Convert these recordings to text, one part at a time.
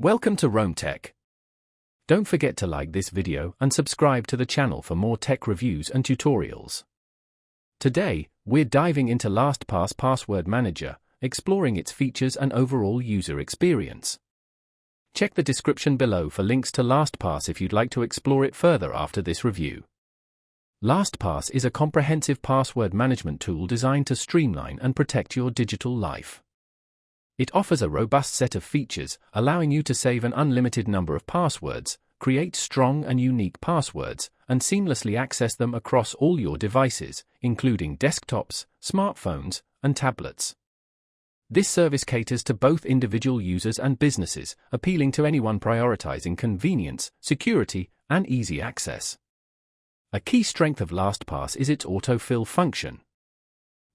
Welcome to Rome Tech. Don't forget to like this video and subscribe to the channel for more tech reviews and tutorials. Today, we're diving into LastPass Password Manager, exploring its features and overall user experience. Check the description below for links to LastPass if you'd like to explore it further after this review. LastPass is a comprehensive password management tool designed to streamline and protect your digital life. It offers a robust set of features, allowing you to save an unlimited number of passwords, create strong and unique passwords, and seamlessly access them across all your devices, including desktops, smartphones, and tablets. This service caters to both individual users and businesses, appealing to anyone prioritizing convenience, security, and easy access. A key strength of LastPass is its autofill function.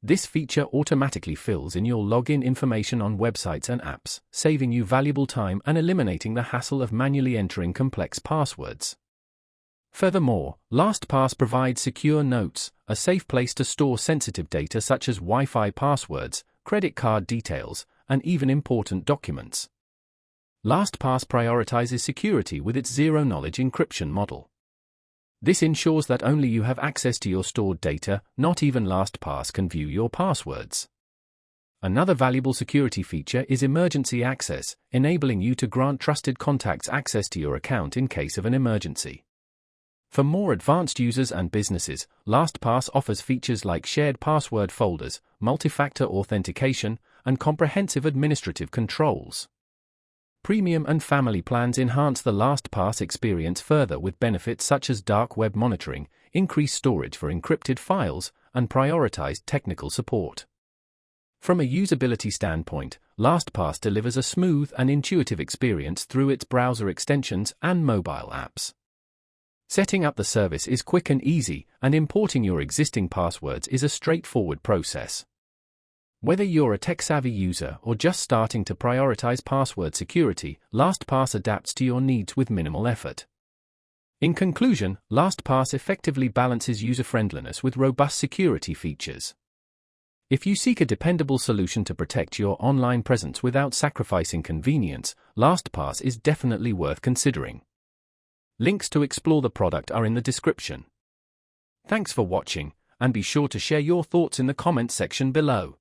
This feature automatically fills in your login information on websites and apps, saving you valuable time and eliminating the hassle of manually entering complex passwords. Furthermore, LastPass provides secure notes, a safe place to store sensitive data such as Wi-Fi passwords, credit card details, and even important documents. LastPass prioritizes security with its zero-knowledge encryption model. This ensures that only you have access to your stored data, not even LastPass can view your passwords. Another valuable security feature is emergency access, enabling you to grant trusted contacts access to your account in case of an emergency. For more advanced users and businesses, LastPass offers features like shared password folders, multi-factor authentication, and comprehensive administrative controls. Premium and family plans enhance the LastPass experience further with benefits such as dark web monitoring, increased storage for encrypted files, and prioritized technical support. From a usability standpoint, LastPass delivers a smooth and intuitive experience through its browser extensions and mobile apps. Setting up the service is quick and easy, and importing your existing passwords is a straightforward process. Whether you're a tech-savvy user or just starting to prioritize password security, LastPass adapts to your needs with minimal effort. In conclusion, LastPass effectively balances user-friendliness with robust security features. If you seek a dependable solution to protect your online presence without sacrificing convenience, LastPass is definitely worth considering. Links to explore the product are in the description. Thanks for watching, and be sure to share your thoughts in the comments section below.